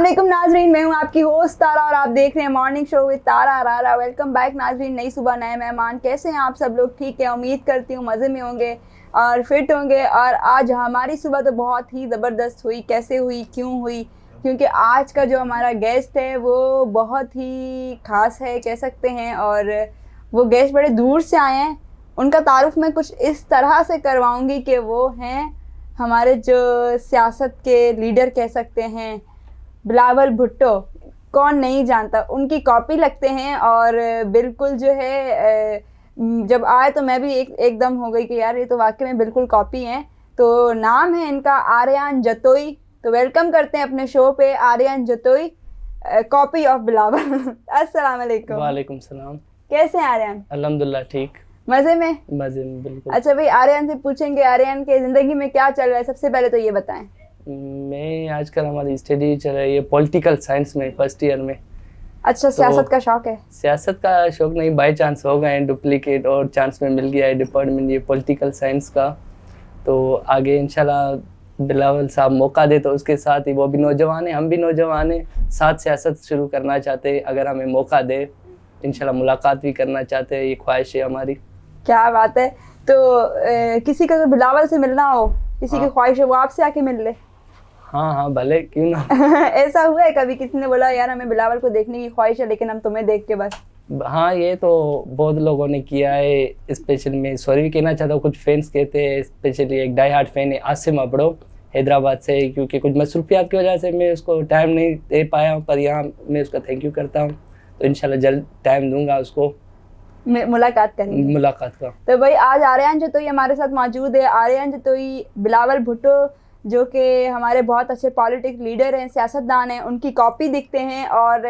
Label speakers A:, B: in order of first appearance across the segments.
A: अस्सलामुअलैकुम नाजरीन, मैं हूं आपकी होस्ट तारा और आप देख रहे हैं morning show with Tara Arara. Welcome back नाजरीन, नई सुबह नए मेहमान। कैसे हैं आप सब लोग? ठीक है, उम्मीद करती हूँ मज़े में होंगे और फिट होंगे। और आज हमारी सुबह तो बहुत ही ज़बरदस्त हुई। कैसे हुई, क्यों हुई? क्योंकि आज का जो हमारा गेस्ट है वो बहुत ही ख़ास है कह सकते हैं। और वो गेस्ट बड़े दूर से आए हैं। उनका तारुफ मैं कुछ इस तरह से करवाऊँगी कि वो हैं हमारे जो सियासत के लीडर कह सकते हैं, बिलावल भुट्टो। कौन नहीं जानता, उनकी कॉपी लगते हैं। और बिल्कुल जो है जब आए तो मैं भी एकदम हो गई कि यार ये तो वाकई में बिल्कुल कॉपी हैं। तो नाम है इनका आर्यन जतोई। तो वेलकम करते हैं अपने शो पे आर्यन जतोई, कॉपी ऑफ बिलावल। अस्सलाम वालेकुम।
B: वालेकुम सलाम।
A: कैसे हैं आर्यन?
B: अल्हम्दुलिल्लाह ठीक,
A: मज़े में?
B: मज़े में बिल्कुल।
A: अच्छा भाई, आर्यन से पूछेंगे आर्यन के ज़िंदगी में क्या चल रहा है। सबसे पहले तो ये बताएं।
B: मैं आजकल हमारी स्टडी चल रही है पॉलिटिकल साइंस में, फर्स्ट ईयर में।
A: अच्छा, सियासत का शौक है?
B: सियासत का शौक नहीं, बाय चांस हो गए हैं डुप्लीकेट और चांस में मिल गया है डिपार्टमेंट ये पॉलिटिकल साइंस का। तो आगे इंशाल्लाह बिलावल साहब मौका दे तो उसके साथ ही, वो भी नौजवान है, हम भी नौजवान हैं, साथ सियासत शुरू करना चाहते हैं। अगर हमें मौका दे इंशाल्लाह मुलाकात भी करना चाहते हैं, ये ख्वाहिश है हमारी।
A: क्या बात है। तो किसी का बिलावल से मिलना हो, किसी की ख्वाहिश है, वो आपसे आके मिल ले।
B: हाँ हाँ भले, क्यों ना।
A: ऐसा हुआ है कभी किसी ने बोला यार हमें बिलावल को देखने की ख्वाहिश है लेकिन हम तुम्हें देख के बस?
B: हाँ, ये तो बहुत लोगों ने किया है। स्पेशल मैं सॉरी भी कहना चाहता हूँ, कुछ फैंस कहते हैं, स्पेशली एक डाई हार्ट फैन है आसिम अबड़ो हैदराबाद से, क्योंकि कुछ मसरूफियात की वजह से मैं उसको टाइम नहीं दे पाया हूँ, पर यहाँ मैं उसका थैंक यू करता हूँ। तो इंशाल्लाह जल्द टाइम दूंगा उसको,
A: मुलाकात करेंगे
B: मुलाकात का।
A: तो भाई आज आर्यन जतोई हमारे साथ मौजूद है। आर्यन जतोई बिलावल भुट्टो जो कि हमारे बहुत अच्छे पॉलिटिक्स लीडर हैं, सियासतदान हैं, उनकी कॉपी दिखते हैं। और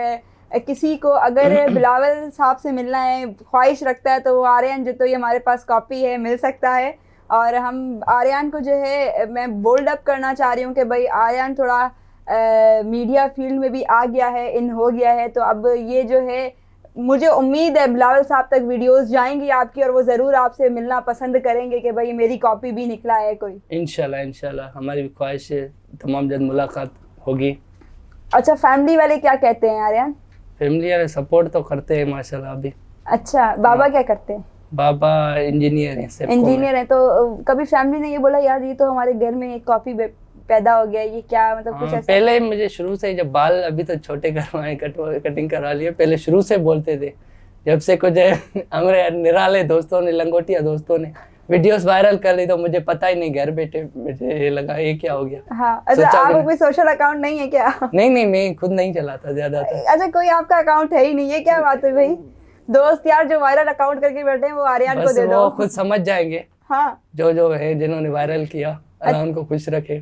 A: किसी को अगर बिलावल साहब से मिलना है, ख्वाहिश रखता है, तो वो आर्यन जतोई हमारे पास कॉपी है, मिल सकता है। और हम आर्यन को जो है मैं बोल्ड अप करना चाह रही हूँ कि भाई आर्यन थोड़ा मीडिया फील्ड में भी आ गया है, इन हो गया है। तो अब ये जो है, मुझे उम्मीद है बिलावल साहब तक वीडियोस जाएंगी आपकी और वो ज़रूर आपसे मिलना पसंद करेंगे कि भाई मेरी कॉपी भी निकला है कोई।
B: इंशाल्लाह इंशाल्लाह हमारी भी ख्वाहिश है, तमाम जल्द मुलाकात होगी।
A: अच्छा, फैमिली वाले क्या कहते हैं आर्यन?
B: फैमिली वाले सपोर्ट तो करते हैं माशाल्लाह अभी।
A: अच्छा, बाबा क्या करते हैं?
B: बाबा इंजीनियर हैं,
A: इंजीनियर हैं। तो कभी फैमिली ने ये बोला यार ये तो हमारे घर में एक कॉपी पैदा हो गया, ये क्या मतलब? कुछ ऐसा?
B: पहले मुझे शुरू से, जब बाल अभी तो छोटे करवाए, कटिंग करवा लिए, पहले शुरू से बोलते थे। जब से कुछ हमारे निराले दोस्तों ने, लंगोटिया दोस्तों ने वीडियोस वायरल कर ली तो मुझे पता ही नहीं, घर बैठे बैठे लगा ये क्या हो गया।
A: हाँ, अच्छा, आपको कोई सोशल अकाउंट नहीं है क्या?
B: नहीं, मैं खुद नहीं चलाता ज्यादातर।
A: अच्छा, कोई आपका अकाउंट है ही नहीं? ये क्या बात है भाई? दोस्त यार जो वायरल अकाउंट करके बैठे हैं वो आर्यन को दे दो,
B: वो खुद समझ जाएंगे।
A: हाँ,
B: जो है जिन्होंने वायरल किया, अल्लाह उनको खुश रखे।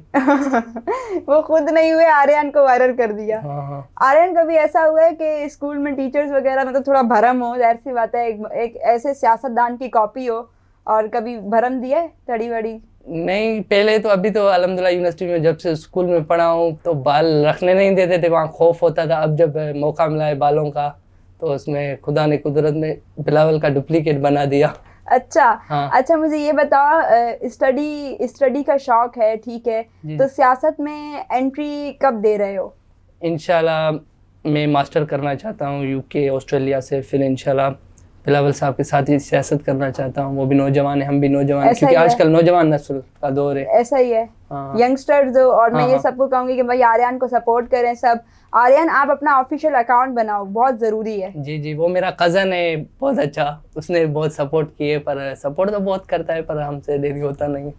A: वो खुद नहीं हुए, आर्यन को वायरल कर दिया।
B: हाँ।
A: आर्यन कभी ऐसा हुआ है कि स्कूल में टीचर्स वगैरह मतलब थोड़ा भरम हो? जाहिर सी बात है, एक ऐसे सियासतदान की कॉपी हो, और कभी भरम दिया है तड़ी वड़ी?
B: नहीं, पहले तो, अभी तो अल्हम्दुलिल्लाह यूनिवर्सिटी में जब से स्कूल में पढ़ा हूँ तो बाल रखने नहीं देते थे, वहाँ खौफ होता था। अब जब मौका मिला है बालों का तो उसमें खुदा ने कुदरत में बिलावल का डुप्लीकेट बना दिया।
A: अच्छा।
B: हाँ।
A: अच्छा, मुझे ये बताओ, स्टडी का शौक है, ठीक है, तो सियासत में एंट्री कब दे रहे हो?
B: इंशाल्लाह मैं मास्टर करना चाहता हूँ यूके ऑस्ट्रेलिया से, फिर इंशाल्लाह बिलावल साहब के साथ ही सियासत करना चाहता हूँ। वो भी नौजवान है, हम भी नौजवान हैं, क्योंकि आजकल नौजवान नस्ल का दौर है।
A: ऐसा ही है,
B: हाँ।
A: यंगस्टर्स हो। और मैं ये सबको कहूँगी कि भाई आर्यन को सपोर्ट करें सब। आर्यन, आप अपना ऑफिशियल अकाउंट बनाओ, बहुत ज़रूरी है।
B: जी, वो मेरा कज़न है, बहुत अच्छा, उसने बहुत सपोर्ट किए, पर सपोर्ट तो बहुत करता है पर हमसे डेली होता नहीं।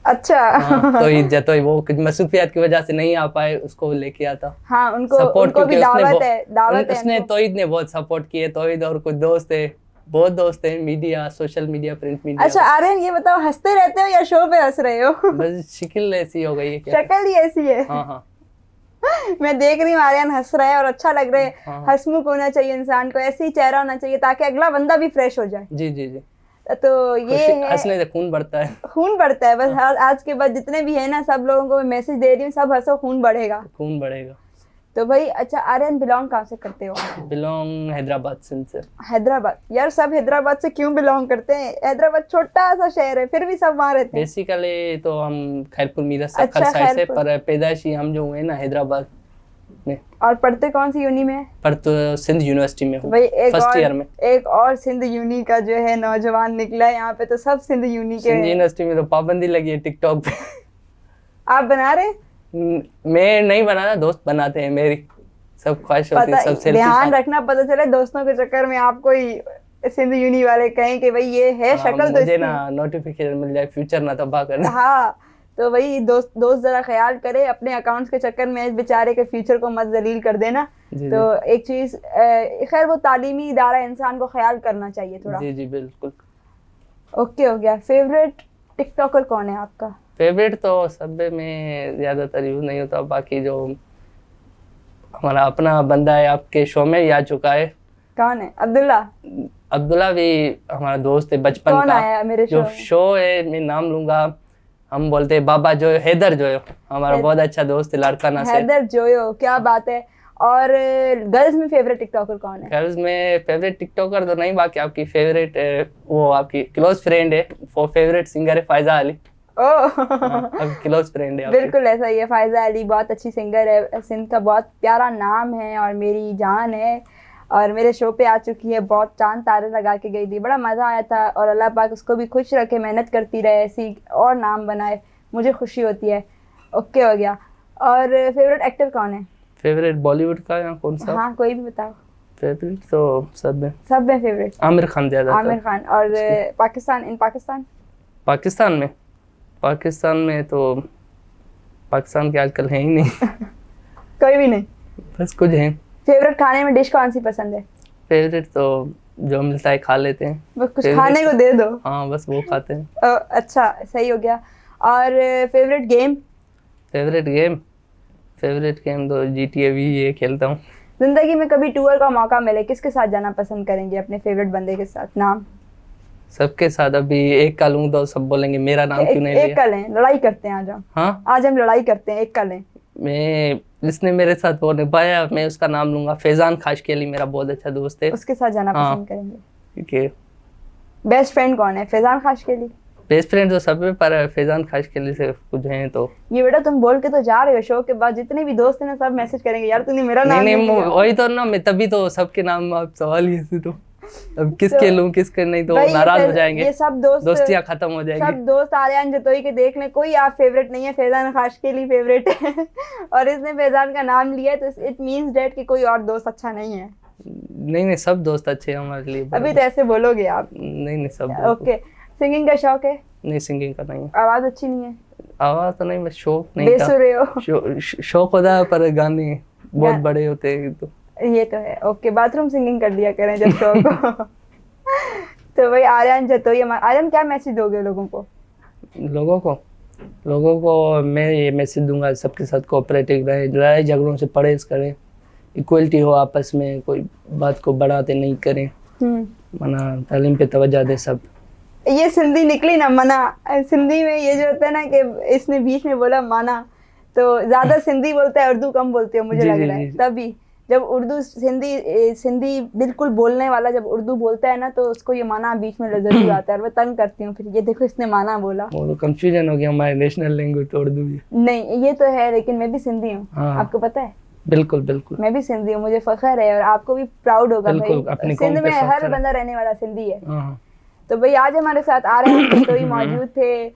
A: अच्छा।
B: हाँ, तो वो कुछ मसरूफियत की वजह से नहीं आ पाए, उसको लेके आता।
A: हाँ, उनको भी दावत है
B: उसने तोहिद ने बहुत सपोर्ट किए, तोहिद और कुछ दोस्त है, बहुत दोस्त हैं, media, social media, print media.
A: अच्छा आर्यन, ये बताओ, हंसते रहते हो या शो पे हंस रहे हो?
B: बस शक्ल ऐसी हो गई है क्या?
A: शक्ल ही ऐसी है।
B: हाँ।
A: मैं देख रही हूँ आर्यन हंस रहा है और अच्छा लग रहा है।
B: हाँ।
A: हंसमुख होना चाहिए इंसान को, ऐसे ही चेहरा होना चाहिए ताकि अगला बंदा भी फ्रेश हो जाए।
B: जी।
A: तो ये है,
B: हंसने से खून बढ़ता है।
A: खून बढ़ता है। बस आज के बाद जितने भी है ना, सब लोगों को मैं मैसेज दे रही हूँ, सब हंसो, खून बढ़ेगा।
B: खून बढ़ेगा।
A: तो भाई अच्छा, आर्यन बिलोंग कहाँ से करते हो?
B: बिलोंग हैदराबाद, सिंध से।
A: हैदराबाद? यार सब हैदराबाद से क्यों बिलोंग करते हैं? हैदराबाद छोटा सा शहर है, फिर भी सब वहाँ रहते हैं।
B: बेसिकली तो हम खैरपुर मीरत साइड से, पर पैदाइशी हम जो हुए ना हैदराबाद। में।
A: और पढ़ते कौन सी यूनी में है?
B: पर तो सिंध यूनिवर्सिटी में हूँ,
A: भाई एक
B: फर्स्ट
A: और
B: ईयर में।
A: एक और सिंध यूनी का जो है नौजवान निकला है यहाँ पे, तो सब सिंध यूनी के
B: सिंध
A: हैं।
B: यूनिवर्सिटी में तो पाबंदी लगी है टिकटॉक पे।
A: आप बना रहे?
B: मैं नहीं बनाता, दोस्त बनाते हैं, मेरी सब ख्वाहिश होती है,
A: पता,
B: सब सेल्फी
A: ध्यान रखना, पता चले दोस्तों के चक्कर में आपको ही सिंध यूनी वाले कहें कि भाई ये है शक्ल तो
B: मुझे
A: इसकी।
B: ना नोटिफिकेशन मिल जाए, फ्यूचर ना तबाह करना।
A: हाँ, तो वही दोस्त जरा ख्याल करे अपने अकाउंट्स के चक्कर में, इस बेचारे के फ्यूचर को मत जलील कर देना।
B: जी,
A: तो एक चीज, खैर वो तालीमी इदारा इंसान को ख्याल करना चाहिए थोड़ा।
B: जी जी बिल्कुल।
A: ओके, हो गया। फेवरेट टिकटॉकर कौन है आपका?
B: फेवरेट तो सब में ज्यादातर यूज नहीं होता, बाकी जो हमारा अपना बंदा है आपके शो में ही आ चुका है।
A: कौन है? अब्दुल्ला?
B: अब्दुल्ला भी हमारा दोस्त है बचपन
A: कौन
B: का।
A: आया मेरे
B: जो
A: शो में?
B: शो है, मैं नाम लूंगा, हम बोलते हैं बाबा जो हैदर जो है, हमारा बहुत अच्छा दोस्त है लाड़काना से।
A: हैदर जोयो, क्या बात है। और गर्ल्स में फेवरेट टिकटॉकर कौन है?
B: गर्ल्स में फेवरेट टिकटॉकर तो नहीं, बाकी आपकी फेवरेट वो आपकी क्लोज फ्रेंड है, वो फेवरेट सिंगर है फायजा अली।
A: ओह
B: अब क्लोज फ्रेंड है आपकी।
A: बिल्कुल ऐसा ही है। फायजा अली बहुत अच्छी सिंगर है, सिंध का बहुत प्यारा नाम है और मेरी जान है, और मेरे शो पे आ चुकी है, बहुत चांद तारे लगा के गई थी, बड़ा मज़ा आया था। और अल्लाह पाक उसको भी खुश रखे, मेहनत करती रहे, ऐसी और नाम बनाए, मुझे खुशी होती है। ओके, हो गया। और फेवरेट एक्टर कौन है?
B: फेवरेट बॉलीवुड का या कौन सा?
A: हाँ, कोई भी बताओ।
B: फेवरेट तो सब है,
A: सब में फेवरेट?
B: आमिर खान ज्यादा।
A: आमिर खान। और पाकिस्तान
B: पाकिस्तान में तो पाकिस्तान के आजकल है ही नहीं।
A: कोई भी नहीं?
B: बस कुछ हैं।
A: फेवरेट खाने में डिश कौन सी पसंद है?
B: फेवरेट तो जो मिलता है खा लेते हैं।
A: बस कुछ
B: Favorite
A: खाने को दे दो।
B: हाँ, बस वो खाते हैं।
A: अच्छा, सही हो गया। और फेवरेट गेम?
B: फेवरेट गेम तो GTA भी ये खेलता हूँ।
A: जिंदगी में कभी टूर का मौका मिले, किसके साथ जाना पसंद करेंगे? अपने फेवरेट बंदे के साथ। नाम?
B: सबके साथ। अभी एक का लूँ तो सब बोलेंगे मेरा नाम क्यों नहीं
A: एक
B: लिया।
A: का लें, लड़ाई करते हैं आज हम।
B: हाँ,
A: आज हम लड़ाई करते हैं, एक का लें।
B: मैं जिसने मेरे साथ वो निभाया मैं उसका नाम लूंगा। फैजान खाशकेली मेरा बहुत अच्छा दोस्त है,
A: उसके साथ जाना
B: हाँ।
A: पसंद करेंगे।
B: ठीक है।
A: बेस्ट फ्रेंड कौन है? फैजान खाशकेली?
B: बेस्ट फ्रेंड तो सब है, पर फैजान खाशकेली से कुछ हैं तो।
A: ये बेटा तुम बोल के तो जा रहे हो, शो के बाद जितने भी दोस्त हैं ना सब मैसेज करेंगे, यार तूने मेरा नाम
B: नहीं
A: लिया।
B: वही तो ना, मैं तभी तो सबके नाम आप सवाल ही ऐसे तो अब किसके लूं किसके नहीं तो
A: भाई,
B: नाराज हो
A: ये
B: जाएंगे,
A: सब दोस्तियां
B: खत्म हो जाएंगी।
A: सब दोस्त आर्यन जतोई के देख ले, कोई आप फेवरेट नहीं है, फैजान खाशकेली फेवरेट है। और इसने फैजान का नाम लिया है तो इट मींस दैट कि कोई और दोस्त अच्छा नहीं है।
B: नहीं सब दोस्त अच्छे हैं हमारे लिए।
A: अभी तो ऐसे बोलोगे आप।
B: नहीं सब।
A: ओके। सिंगिंग का शौक है?
B: नहीं, सिंगिंग का नहीं है।
A: आवाज अच्छी नहीं है?
B: आवाज तो नहीं, बस शौक नहीं था।
A: बेसुरे हो?
B: शौक होता है पर गाने बहुत बड़े होते हैं तो।
A: ये तो है। ओके, बाथरूम सिंगिंग कर दिया करें जब शौक हो। तो भाई आर्यन जतोई, आर्यन क्या मैसेज दोगे लोगों
B: को मैं ये मैसेज दूंगा, सबके साथ कोऑपरेटिव रहे, लड़ाई झगड़ों से परहेज करें, इक्वलिटी हो आपस में, कोई बात को बढ़ाते नहीं करें, मना तालीम पे तवज्जो दे सब।
A: ये सिंधी निकली ना, मना। सिंधी में ये जो होता है ना कि इसने बीच में बोला माना, तो ज्यादा सिंधी बोलता है, उर्दू कम बोलते हो मुझे
B: जी,
A: लग
B: जी,
A: रहा है।
B: जी।
A: तभी जब उर्दू सिंधी बिल्कुल बोलने वाला जब उर्दू बोलता है ना, तो उसको ये माना बीच में जरूर आता है, और मैं तंग करती हूँ फिर, ये देखो इसने माना बोला।
B: वो तो कंफ्यूजन हो गया, हमारे नेशनल लैंग्वेज तो उर्दू ही।
A: नहीं, ये तो है, लेकिन मैं भी सिंधी हूँ।
B: हाँ।
A: आपको पता है?
B: बिल्कुल
A: मैं भी सिंधी हूँ, मुझे फख्र है, और आपको भी प्राउड होगा
B: बिल्कुल,
A: भाई।
B: अपनी कौम
A: सिंध
B: पे
A: में
B: फख्र
A: हर
B: है।
A: बंदा रहने वाला सिंधी है।
B: हाँ।
A: तो भाई आज हमारे साथ आ रहे हैं तो ही मौजूद थे,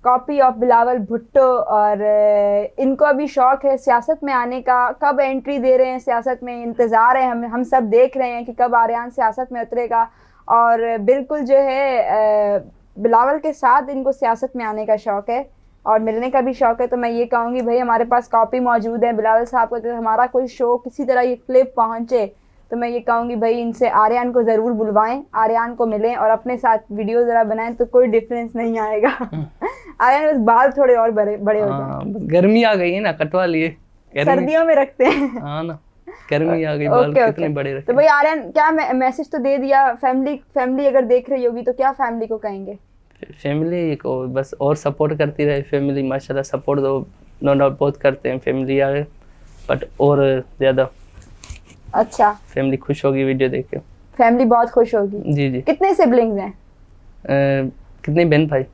A: कॉपी ऑफ बिलावल भुट्टो, और इनको अभी शौक है सियासत में आने का। कब एंट्री दे रहे हैं सियासत में, इंतज़ार है, हम सब देख रहे हैं कि कब आर्यन सियासत में उतरेगा। और बिल्कुल जो है बिलावल के साथ इनको सियासत में आने का शौक है और मिलने का भी शौक है। तो मैं ये कहूँगी भाई हमारे पास कॉपी मौजूद है बिलावल साहब को, अगर हमारा कोई शो किसी तरह ये क्लिप पहुँचे तो मैं ये कहूँगी भाई इनसे आर्यन को ज़रूर बुलवाएं, आर्यन को मिलें और अपने साथ वीडियो ज़रा बनाएं, तो कोई डिफरेंस नहीं आएगा। आर्यन बस बाल थोड़े और बड़े हो जाएं।
B: गर्मी आ गई है ना, कटवा लिए।
A: सर्दियों में रखते हैं।
B: हाँ ना, गर्मी आ गई, बाल कितने बड़े रखे।
A: तो भाई आर्यन क्या मैसेज तो दे दिया, फैमिली अगर देख रही होगी तो क्या फैमिली को कहेंगे?
B: फैमिली को बस और सपोर्ट करती रहे। फैमिली माशाल्लाह सपोर्ट तो नो डाउट बहुत करते हैं फैमिली आगे, बट और ज़्यादा।
A: अच्छा,
B: फैमिली खुश होगी वीडियो देख के।
A: फैमिली बहुत खुश होगी।
B: जी जी।
A: कितने सिबलिंग्स हैं?
B: कितने बहन भाई?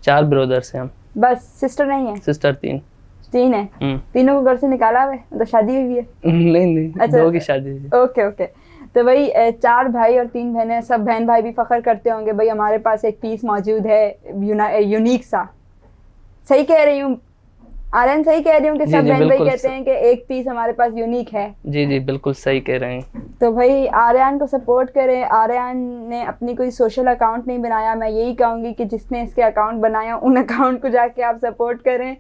B: 4 ब्रदर्स हैं हम।
A: बस? सिस्टर नहीं है?
B: सिस्टर 3।
A: तीन है। तीनों को घर से निकाला हुआ है, मतलब शादी हुई है?
B: नहीं नहीं,
A: अच्छा,
B: 2 की शादी है।
A: Okay okay. तो भाई 4 भाई और 3 बहनें, सब बहन भाई भी फख्र करते होंगे भाई हमारे पास एक पीस मौजूद है यूनिक सा। सही कह रही हूँ आर्यन? सही कह रही हूँ कि सब बहन भाई कहते हैं कि एक पीस हमारे पास यूनिक है।
B: जी जी बिल्कुल सही कह रहे हैं।
A: तो भाई आर्यन को सपोर्ट करें। आर्यन ने अपनी कोई सोशल अकाउंट नहीं बनाया, मैं यही कहूँगी कि जिसने इसके अकाउंट बनाया उन अकाउंट को जाके आप सपोर्ट करें।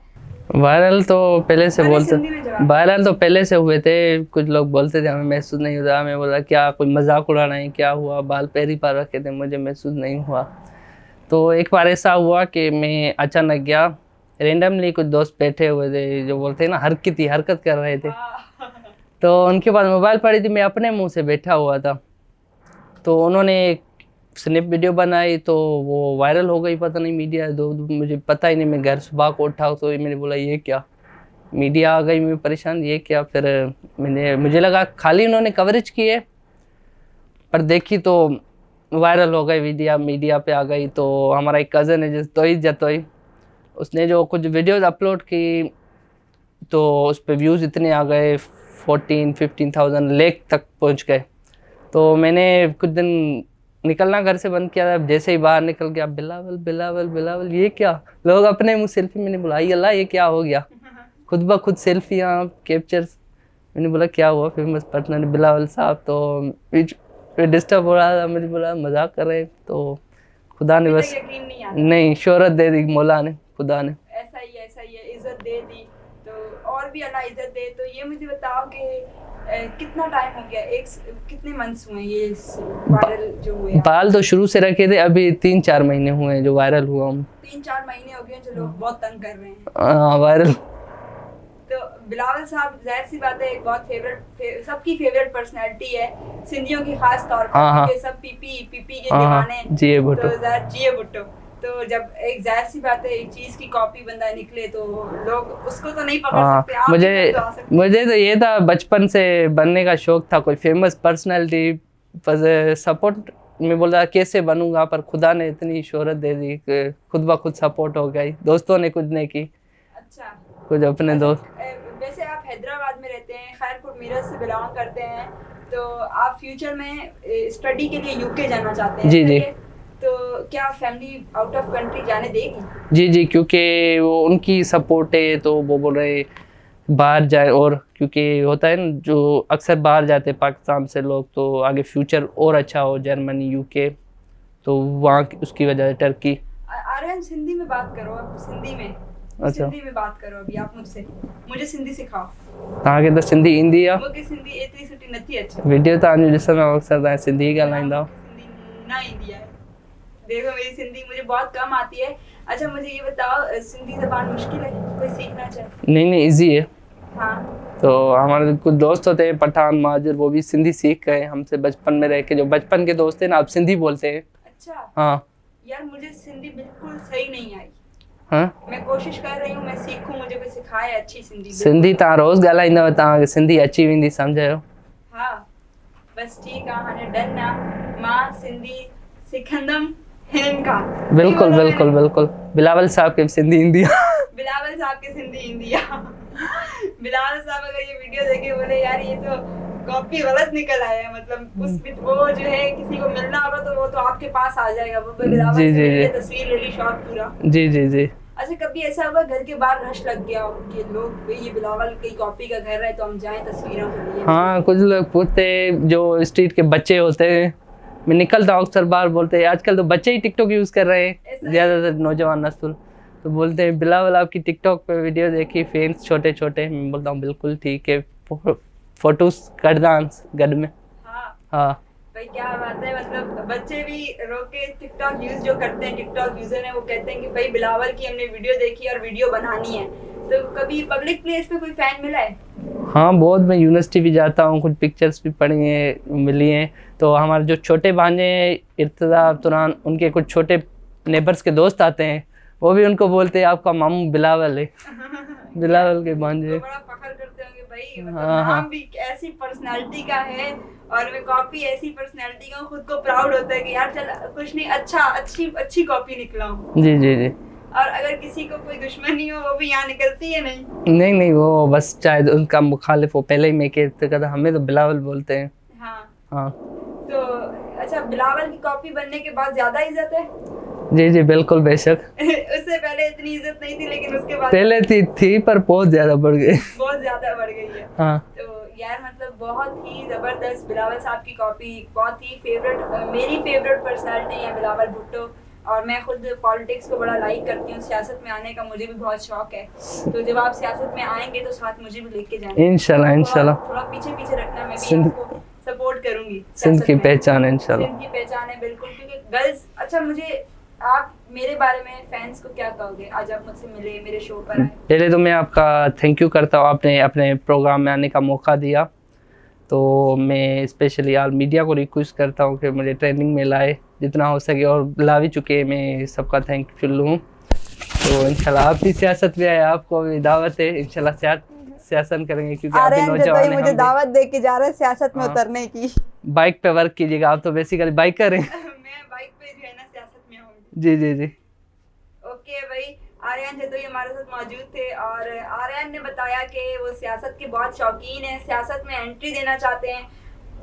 B: वायरल तो पहले से हुए थे, कुछ लोग बोलते थे हमें महसूस नहीं हुआ। मैं बोला क्या कोई मजाक उड़ाना है, क्या हुआ, बाल पैर ही पा रखे थे, मुझे महसूस नहीं हुआ। तो एक बार ऐसा हुआ कि मैं अचानक गया, रेंडमली कुछ दोस्त बैठे हुए थे जो बोलते हैं ना हरकत कर रहे थे, तो उनके पास मोबाइल पड़ी थी, मैं अपने मुंह से बैठा हुआ था, तो उन्होंने एक स्नैप वीडियो बनाई, तो वो वायरल हो गई। पता नहीं मीडिया मुझे पता ही नहीं, मैं घर सुबह को उठा तो मैंने बोला ये क्या, मीडिया आ गई, मैं परेशान, ये क्या। फिर मुझे लगा खाली उन्होंने कवरेज की है, पर देखी तो वायरल हो गई वीडियो, मीडिया पे आ गई। तो हमारा एक कज़न है जिस तोई जतोई, उसने जो कुछ वीडियोस अपलोड की, तो उस पर व्यूज़ इतने आ गए, 14-15,000 लेख तक पहुंच गए। तो मैंने कुछ दिन निकलना घर से बंद किया। जैसे ही बाहर निकल गया, बिलावल बिलावल बिलावल, ये क्या, लोग अपने मुँह सेल्फी। मैंने बोला अल्लाह ये क्या हो गया, खुद ब खुद सेल्फियाँ कैप्चर्स। मैंने बोला क्या हुआ, फेमस पर्सनल बिलावल साहब। तो डिस्टर्ब हो रहा था, मुझे बोला मजाक कर रहे, तो खुदा ने बस नहीं शोहरत दे दी, मौला ने, खुदा ने।
A: ऐसा ही है, इज्जत दे दी, तो और भी अल्लाह इज्जत दे। तो ये मुझे बताओ कि कितना टाइम हो गया, कितने मंथ्स हुए ये वायरल जो हुए?
B: बाल तो शुरू से रखे थे, अभी 3-4 महीने हुए हैं जो वायरल हुआ हम।
A: 3-4 महीने हो गए जो लोग बहुत तंग कर रहे हैं।
B: हाँ वायरल।
A: तो बिलावल साहब जाहिर सी बात है एक बहुत सबकी फेवरेट पर्सनैलिटी है, सिंधियों की खास तौर पर, क्योंकि सब पीपी के दीवाने।
B: जिए भुट्टो।
A: तो जिए भुट्टो, तो जब एक जाहिर सी बात है एक चीज की कॉपी बंदा निकले तो लोग उसको तो नहीं पकड़ सकते। आप
B: मुझे तो ये था, बचपन से बनने का शौक था, कोई फेमस पर्सनैलिटी, पर सपोर्ट मैं बोल रहा कैसे बनूंगा, पर खुदा ने इतनी शोहरत दे दी कि खुद ब खुद सपोर्ट हो गई, दोस्तों ने कुछ नहीं की।
A: अच्छा,
B: कुछ अपने दोस्त।
A: वैसे आप हैदराबाद में रहते हैं, खैरपुर मीरज से बिलोंग करते हैं, तो आप फ्यूचर में स्टडी के लिए यूके जाना चाहते हैं?
B: जी जी।
A: तो क्या फैमिली आउट ऑफ कंट्री जाने देगी?
B: जी जी, क्योंकि वो उनकी सपोर्ट है, तो वो बोल रहे बाहर जाए, और क्योंकि होता है ना जो अक्सर बाहर जाते हैं पाकिस्तान से लोग, तो आगे फ्यूचर और अच्छा हो, जर्मनी यूके, तो वहाँ उसकी वजह से टर्की।
A: आर्यन सिंधी में बात करो अब, सिंधी में। अच्छा, सिंधी में बात करो अभी आप मुझे सिंधी सिखाओ।
B: तव्हां खे त सिंधी ईंदी आहे?
A: मूंखे सिंधी एतिरी सुठी नथी अचे।
B: वीडियो तव्हांजो ॾिसंदा अक्सर तव्हां सिंधी ॻाल्हाईंदा।
A: सिंधी न ईंदी आहे, देखो मेरी सिंधी मुझे बहुत कम आती है। अच्छा मुझे ये बताओ, सिंधी ज़बान मुश्किल है कोई सीखना चाहे?
B: नहीं इजी है।
A: हाँ,
B: तो हमारे कुछ दोस्त होते हैं पठान महाजर, वो भी सिंधी सीख गए हमसे बचपन में रह के, जो बचपन के दोस्त हैं ना, अब सिंधी बोलते हैं।
A: अच्छा।
B: हाँ
A: यार मुझे सिंधी बिल्कुल सही नहीं आई।
B: हाँ,
A: मैं कोशिश कर रही हूँ, मैं सीखूं, मुझे कोई सिखाए अच्छी सिंधी।
B: सिंधी तव्हां रोज़ ॻाल्हाईंदव, तव्हांखे सिंधी अची वेंदी, सम्झो।
A: हाँ बस ठीक आहे, हाणे डन आहे, मां सिंधी सिखंदमि हिननि खां।
B: बिल्कुल बिल्कुल बिल्कुल। बिलावल साहब के सिंधी ईंदी आहे।
A: बिलावल साहब के सिंधी ईंदी आहे। बिलावल साहब अगर ये वीडियो देखे बोले यार ये तो कॉपी गलत निकल आया है, मतलब उस वो जो है किसी को मिलना होगा तो वो तो आपके पास आ जाएगा, वो बिलावल से मिलके तस्वीर ले ली, शॉट पूरा।
B: जी जी जी।
A: अच्छा कभी ऐसा हुआ घर के बाहर रश लग गया हो कि लोग ये बिलावल की कॉपी का घर है तो हम जाएं तस्वीरों के लिए? हाँ,
B: कुछ लोग पूछते, जो स्ट्रीट के बच्चे होते हैं, मैं निकलता हूँ अक्सर बाहर, बोलते हैं आजकल तो बच्चे ही टिकटॉक यूज़ कर रहे हैं, ज़्यादातर नौजवान नस्ल, तो बोलते हैं बिलावल आपकी टिकटॉक पे वीडियो देखी, फैंस छोटे छोटे। मैं बोलता हूँ बिल्कुल ठीक है, फोटोज कर डांस गड में। हाँ
A: भाई क्या बात है, मतलब बच्चे भी रोक के टिकटॉक यूज जो करते हैं, टिकटॉक यूजर है, वो कहते हैं कि भाई बिलावल की हमने वीडियो देखी और वीडियो बनानी है। तो कभी पब्लिक प्लेस पे कोई फैन मिला है?
B: हाँ बहुत, मैं यूनिवर्सिटी भी जाता हूँ, कुछ पिक्चर्स भी पड़ी हैं, मिली हैं। तो हमारे जो छोटे भांजे हैं इर्तज़ा तुरान, उनके कुछ छोटे नेबर्स के दोस्त आते हैं, वो भी उनको बोलते हैं आपका मामू बिलावल है। बिलावल के भांजे।
A: तो बड़ा फख्र करते होंगे भाई, मतलब नाम भी ऐसी पर्सनालिटी का है और मैं कॉपी ऐसी पर्सनालिटी का, खुद को प्राउड होता है कि यार चल कुछ नहीं, अच्छी कॉपी निकला हूँ।
B: जी जी जी।
A: और अगर किसी को कोई दुश्मनी हो वो भी यहाँ निकलती है नहीं?
B: नहीं नहीं, वो बस शायद उनका मुखालिफ हो, पहले ही मैं कहते था हमें तो बिलावल बोलते हैं।
A: हाँ।
B: हाँ
A: तो अच्छा, बिलावल की कॉपी बनने के बाद ज्यादा इज्जत है?
B: जी जी बिल्कुल बेशक।
A: उससे पहले इतनी इज्जत नहीं थी, लेकिन उसके बाद
B: पहले थी पर बहुत ज्यादा बढ़ गई।
A: बहुत ज्यादा बढ़ गई है।
B: हाँ
A: तो यार मतलब बहुत ही जबरदस्त बिलावल साहब की कॉपी, बहुत ही फेवरेट, मेरी फेवरेट पर्सनालिटी है बिलावल भुट्टो। और मैं खुद पॉलिटिक्स को बड़ा लाइक करती हूँ, सियासत में आने का मुझे भी बहुत शौक है। तो जब आप सियासत में आएंगे तो साथ मुझे भी लेके जाना
B: इंशाल्लाह इंशाल्लाह।
A: थोड़ा पीछे पीछे रखना, मैं भी
B: सिंध
A: आपको सपोर्ट करूंगी।
B: सिंध की
A: सियासत में।
B: पहचान है इंशाल्लाह।
A: सिंध की पहचान है बिल्कुल, क्योंकि गर्ल्स। अच्छा, मुझे आप मेरे बारे में फैंस को क्या कहोगे? आज आप मुझसे मिले, मेरे शो पर आए।
B: पहले तो मैं आपका थैंक यू करता हूँ, आपने अपने प्रोग्राम में आने का मौका दिया। तो मैं स्पेशली आल मीडिया को रिक्वेस्ट करता हूँ कि मुझे ट्रेनिंग में लाए जितना हो सके, और ला भी चुके हैं, मैं सबका थैंकफुल हूँ। तो इंशाल्लाह आप भी सियासत में आए, आपको भी दावत है, इंशाल्लाह सियासत करेंगे, क्योंकि आप भी
A: आर्यन
B: नौजवान
A: जतोई
B: हैं।
A: मुझे
B: हम
A: दावत दे के जा रहे हैं सियासत में
B: हाँ।
A: उतरने की।
B: बाइक पे वर्क कीजिएगा, आप तो बेसिकली बाइकर हैं।
A: मैं बाइक पे जो है ना सियासत में हूँ।
B: जी जी जी।
A: ओके भाई, आर्यन जतोई हमारे साथ मौजूद थे, और आर्यन ने बताया कि वो सियासत के बहुत शौकीन है, सियासत में एंट्री देना चाहते हैं।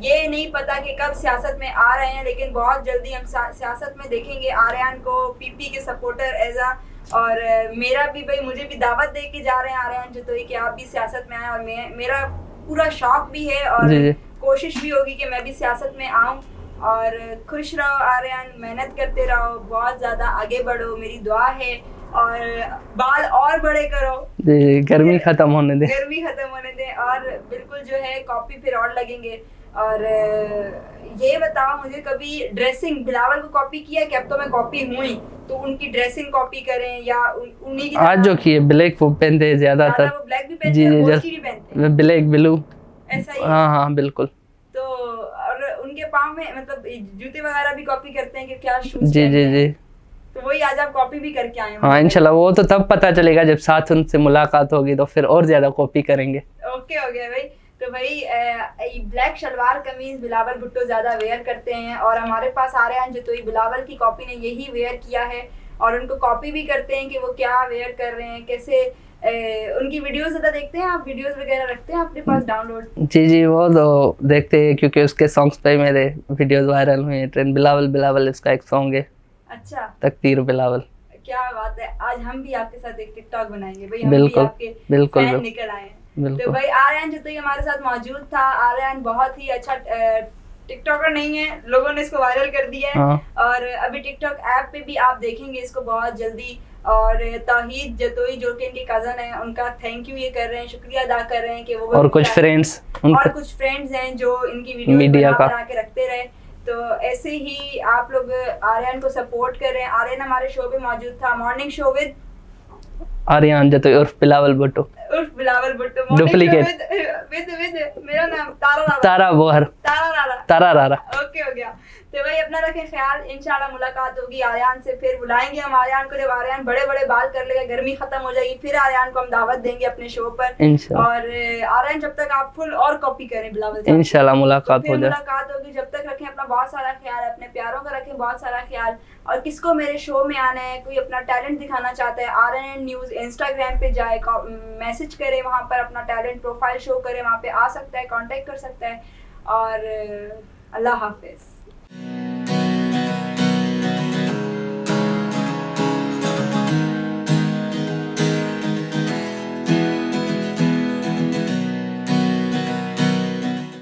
A: ये नहीं पता कि कब सियासत में आ रहे हैं, लेकिन बहुत जल्दी हम सियासत में देखेंगे आर्यन को, पीपी के सपोर्टर एज आ। और मेरा भी भाई, मुझे भी दावत दे के जा रहे हैं आर्यन जतोई कि आप भी सियासत में आए, और मेरा पूरा शौक भी है और
B: जी जी।
A: कोशिश भी होगी कि मैं भी सियासत में आऊँ। और खुश रहो आर्यन, मेहनत करते रहो, बहुत ज़्यादा आगे बढ़ो, मेरी दुआ है। और बाल और बड़े करो,
B: जी, गर्मी खत्म होने दे।
A: गर्मी खत्म होने दें, और बिल्कुल जो है कॉपी फिर और लगेंगे। और ये बताओ मुझे, कभी ड्रेसिंग बिलावल को कॉपी किया है कि अब तो मैं कॉपी हूँ ही, तो उनकी ड्रेसिंग कॉपी करें या उन्हीं की
B: आज जो किए ब्लैक वो पहनते हैं ज्यादातर।
A: वो ब्लैक भी पहनते
B: जी
A: हैं
B: जी
A: और
B: जी,
A: उसकी भी पहनते हैं,
B: ब्लैक ब्लू।
A: ऐसा ही है?
B: हाँ हाँ बिल्कुल।
A: तो और उनके पाँव में मतलब जूते वगैरह भी कॉपी करते हैं कि क्या शूज?
B: जी जी जी।
A: तो वही आज आप कॉपी भी करके आए हैं?
B: हाँ इंशाल्लाह, वो तो तब पता चलेगा जब साथ उनसे मुलाकात होगी, तो फिर और ज्यादा कॉपी करेंगे।
A: ओके हो गया भाई। तो भाई ब्लैक शलवार कमीज बिलावल भुट्टो ज्यादा वेयर करते हैं, और हमारे पास आर्यन जतोई बिलावल की कॉपी ने यही वेयर किया है, और उनको कॉपी भी करते हैं कि वो क्या वेयर कर रहे हैं, कैसे। उनकी वीडियोस ज्यादा देखते हैं आप? वीडियोस वगैरह रखते हैं अपने पास डाउनलोड?
B: जी जी, वो तो देखते हैं, क्योंकि उसके सॉन्ग्स पे मेरे वीडियोस वायरल हुए हैं। ट्रेंड बिलावल बिलावल इसका एक सॉन्ग है।
A: अच्छा,
B: तकदीर बिलावल।
A: क्या बात है, आज हम भी आपके साथ एक टिकटॉक बनाएंगे भाई, हम भी
B: बिल्कुल
A: आपके
B: बिल्कुल
A: फैन निकल आए हैं। तो
B: बिल्कुल।
A: भाई आर्यन जतोई हमारे साथ मौजूद था। आर्यन बहुत ही अच्छा टिकटॉकर नहीं है, लोगों ने इसको वायरल कर दिया है।
B: हाँ।
A: और अभी टिकटॉक ऐप पे भी आप देखेंगे इसको बहुत जल्दी। और तौहीद जतोई जो कि इनके कजन है, उनका थैंक यू ये कर रहे हैं, शुक्रिया अदा कर रहे हैं कि वो
B: और कुछ फ्रेंड्स
A: और कुछ फ्रेंड्स हैं जो इनकी वीडियो
B: मीडिया का
A: बना के रखते रहे। तो ऐसे ही आप लोग आर्यन को सपोर्ट कर रहे हैं। आर्यन हमारे शो पे मौजूद था, morning show with
B: Aryan Jatoi उर्फ बिलावल भुट्टो।
A: उर्फ बिलावल भुट्टो।
B: डुप्लीकेट।
A: विद मेरा नाम तारा
B: तारा बोहर। तारा रारा।
A: ओके हो गया। तो भाई अपना रखें ख्याल, इंशाल्लाह मुलाकात होगी आर्यन से, फिर बुलाएंगे हम आर्यन को। जब आर्यन बड़े बड़े बाल कर लेगा, गर्मी खत्म हो जाएगी, फिर आर्यन को हम दावत देंगे अपने शो पर
B: इंशाल्लाह।
A: और आर्यन जब तक आप फुल और कॉपी करें बिलावल से,
B: इंशाल्लाह मुलाकात हो जाए।
A: मुलाकात होगी। जब तक रखें अपना बहुत सारा ख्याल, अपने प्यारों का रखें बहुत सारा ख्याल। और किसको मेरे शो में आना है, कोई अपना टैलेंट दिखाना चाहता है, आर्यन न्यूज़ इंस्टाग्राम पे जाए, मैसेज करे, वहाँ पर अपना टैलेंट प्रोफाइल शो करे, वहाँ पे आ सकता है, कांटेक्ट कर सकता है। और अल्लाह हाफिज़।